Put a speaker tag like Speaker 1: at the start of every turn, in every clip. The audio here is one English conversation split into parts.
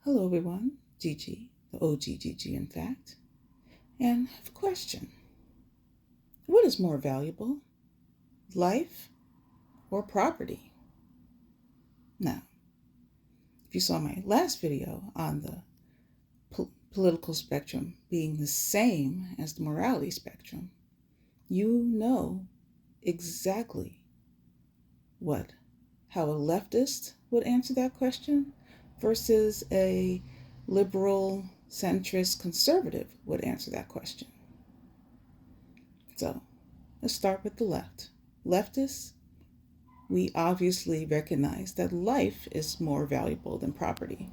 Speaker 1: Hello everyone, Gigi, the OG Gigi in fact, and I have a question. What is more valuable, life or property? Now, if you saw my last video on the political spectrum being the same as the morality spectrum, you know exactly how a leftist would answer that question versus a liberal, centrist, conservative would answer that question. So let's start with the left. Leftists, we obviously recognize that life is more valuable than property.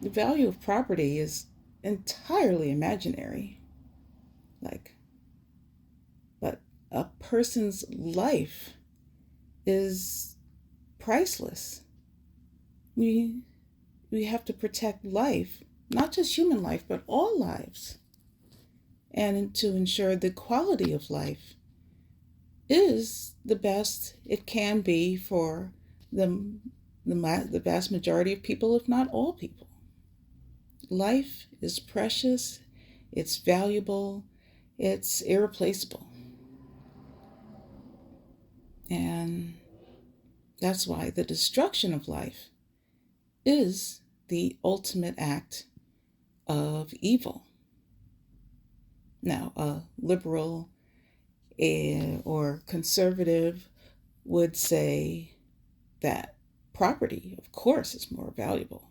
Speaker 1: The value of property is entirely imaginary. But a person's life is priceless. We have to protect life, not just human life, but all lives. And to ensure the quality of life is the best it can be for the vast majority of people, if not all people. Life is precious, it's valuable, it's irreplaceable. And that's why the destruction of life is the ultimate act of evil. Now, a liberal or conservative would say that property, of course, is more valuable.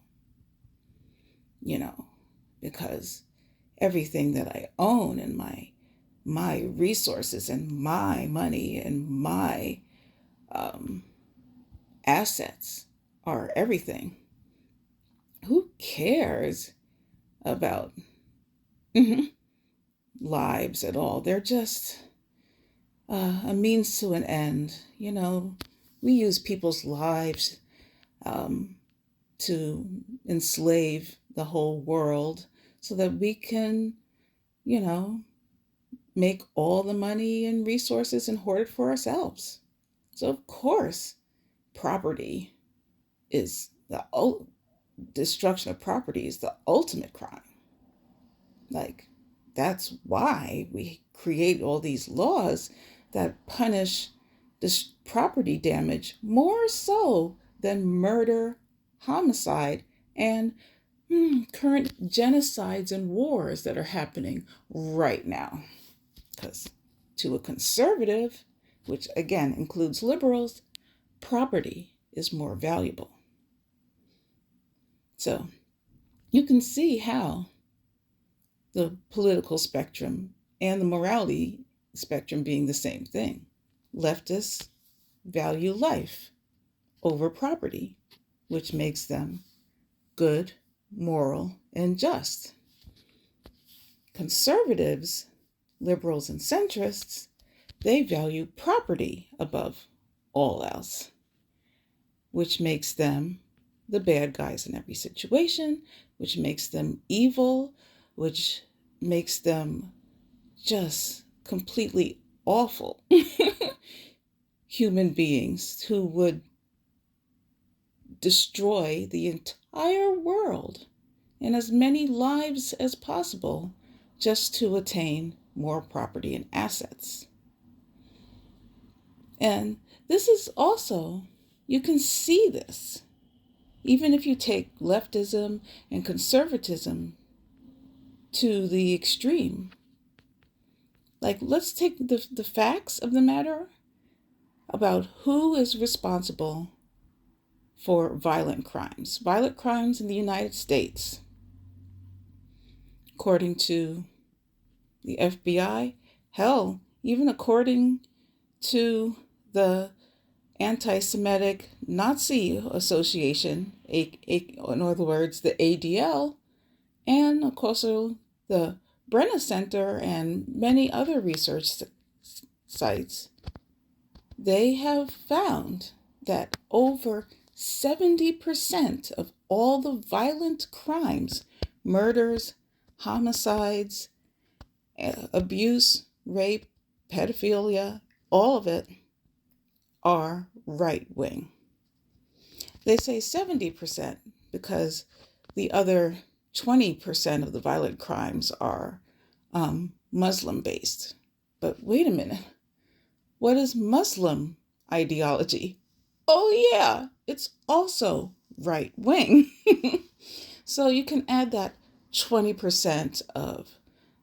Speaker 1: Because everything that I own and my resources and my money and my assets are everything. Who cares about lives at all? They're just a means to an end. We use people's lives to enslave the whole world so that we can, make all the money and resources and hoard it for ourselves. So of course, property is destruction of property is the ultimate crime. That's why we create all these laws that punish this property damage more so than murder, homicide, and current genocides and wars that are happening right now. Because to a conservative, which again includes liberals, property is more valuable. So you can see how the political spectrum and the morality spectrum being the same thing. Leftists value life over property, which makes them good, moral, and just. Conservatives, liberals, and centrists, they value property above all else, which makes them the bad guys in every situation, which makes them evil, which makes them just completely awful human beings who would destroy the entire world and as many lives as possible just to attain more property and assets. And this is also, you can see this, even if you take leftism and conservatism to the extreme. Let's take the facts of the matter about who is responsible for violent crimes. Violent crimes in the United States, according to the FBI, hell, even according to the Anti-Semitic Nazi Association, in other words, the ADL, and of course the Brenner Center and many other research sites, they have found that over 70% of all the violent crimes, murders, homicides, abuse, rape, pedophilia, all of it are right-wing. They say 70% because the other 20% of the violent crimes are Muslim-based. But wait a minute. What is Muslim ideology? Oh, yeah, it's also right-wing. So you can add that 20% of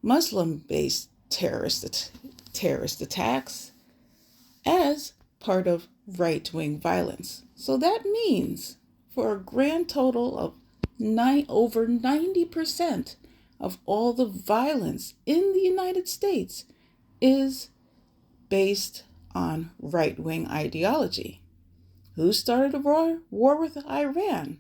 Speaker 1: Muslim-based terrorist attacks as part of right-wing violence. So that means for a grand total of over 90% of all the violence in the United States is based on right-wing ideology. Who started a war with Iran?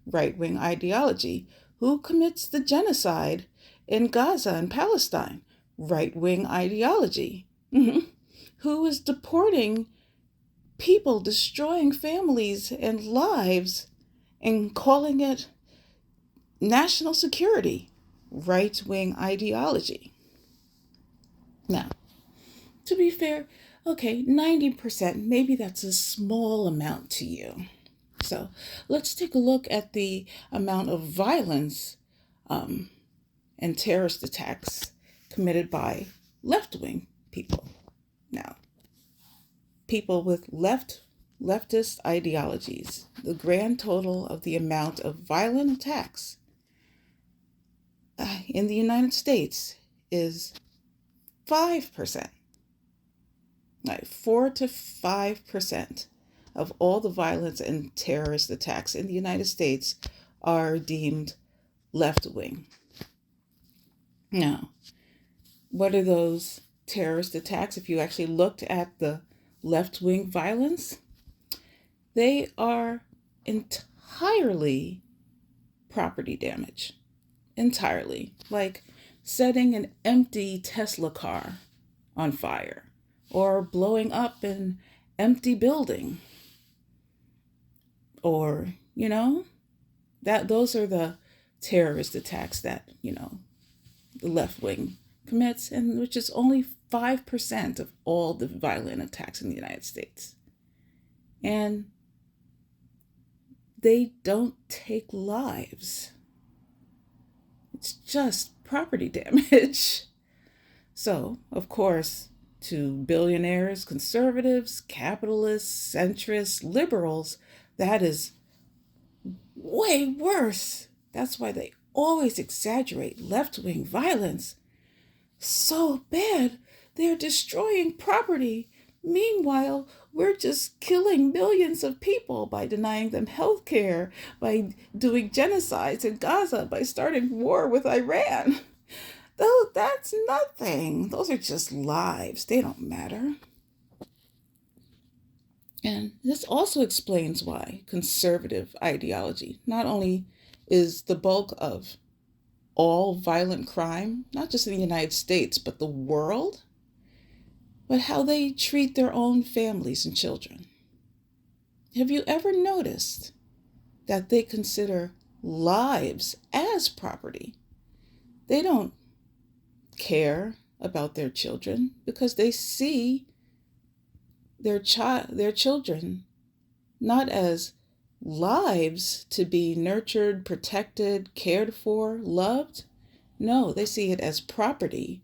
Speaker 1: Right-wing ideology. Who commits the genocide in Gaza and Palestine? Right-wing ideology. Who is deporting people, destroying families and lives, and calling it national security? Right-wing ideology. Now, to be fair, okay, 90%, maybe that's a small amount to you. So let's take a look at the amount of violence and terrorist attacks committed by left-wing people. Now, people with leftist ideologies, the grand total of the amount of violent attacks in the United States is 5%. Like 4 to 5% of all the violence and terrorist attacks in the United States are deemed left-wing. Now, what are those terrorist attacks? If you actually looked at the left-wing violence, they are entirely property damage. Entirely. Like setting an empty Tesla car on fire or blowing up an empty building. Or, those are the terrorist attacks that, the left wing commits, and which is only 5% of all the violent attacks in the United States. And they don't take lives. It's just property damage. So, of course, to billionaires, conservatives, capitalists, centrists, liberals, that is way worse. That's why they always exaggerate left-wing violence. So bad, they're destroying property. Meanwhile, we're just killing millions of people by denying them health care, by doing genocides in Gaza, by starting war with Iran. Though that's nothing. Those are just lives. They don't matter. And this also explains why conservative ideology not only is the bulk of all violent crime, not just in the United States, but the world, but how they treat their own families and children. Have you ever noticed that they consider lives as property? They don't care about their children because they see their children not as lives to be nurtured, protected, cared for, loved. No, they see it as property.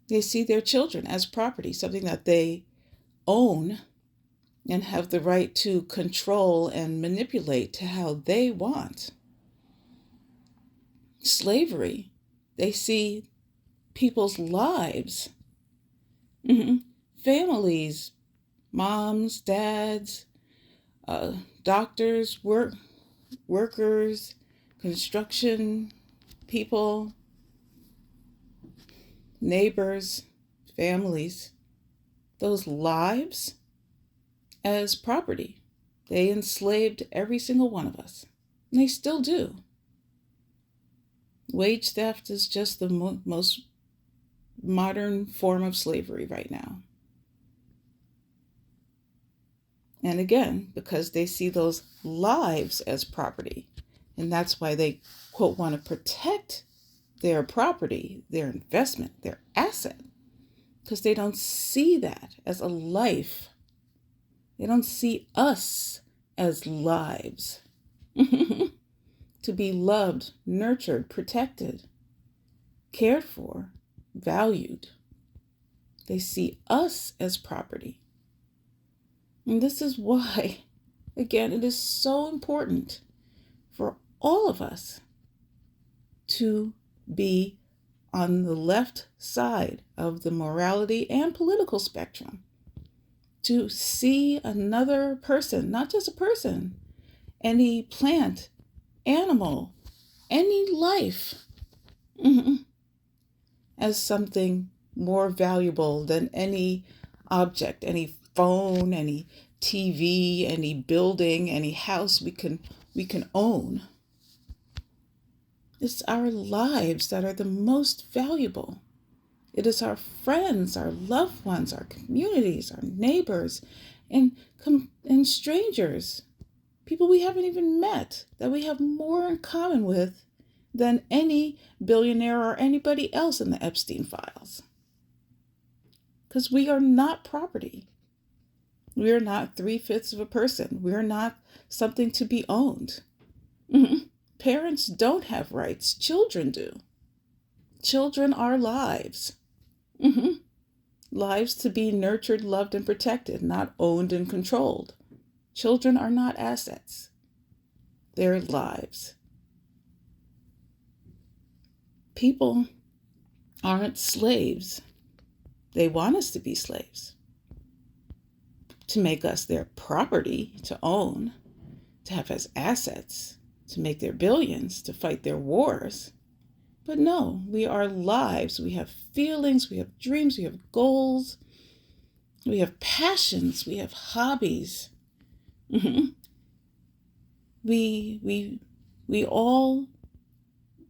Speaker 1: They see their children as property, something that they own and have the right to control and manipulate to how they want. Slavery, they see people's lives, families, moms, dads, doctors, workers, construction people, neighbors, families, those lives as property. They enslaved every single one of us. And they still do. Wage theft is just the most modern form of slavery right now. And again, because they see those lives as property. And that's why they, quote, want to protect their property, their investment, their asset. Because they don't see that as a life. They don't see us as lives. to be loved, nurtured, protected, cared for, valued. They see us as property. And this is why, again, it is so important for all of us to be on the left side of the morality and political spectrum, to see another person, not just a person, any plant, animal, any life, as something more valuable than any object, any phone, any TV, any building, any house we can own. It's our lives that are the most valuable. It is our friends, our loved ones, our communities, our neighbors, and strangers, people we haven't even met, that we have more in common with than any billionaire or anybody else in the Epstein files. Because we are not property. We are not 3/5 of a person. We are not something to be owned. Parents don't have rights. Children do. Children are lives. Lives to be nurtured, loved, and protected, not owned and controlled. Children are not assets. They're lives. People aren't slaves. They want us to be slaves, to make us their property, to own, to have as assets, to make their billions, to fight their wars. But no, we are lives. We have feelings, we have dreams, we have goals, we have passions, we have hobbies. We all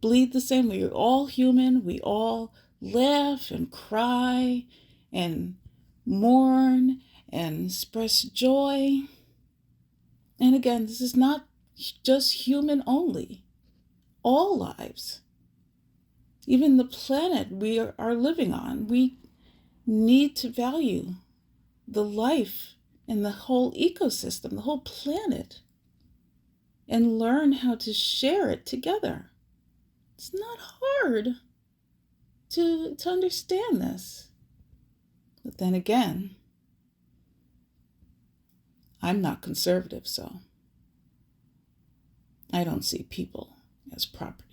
Speaker 1: bleed the same. We're all human. We all laugh and cry and mourn and express joy. And again, this is not just human only. All lives, even the planet we are living on, we need to value the life in the whole ecosystem, the whole planet, and learn how to share it together. It's not hard to understand this. But then again, I'm not conservative, so I don't see people as property.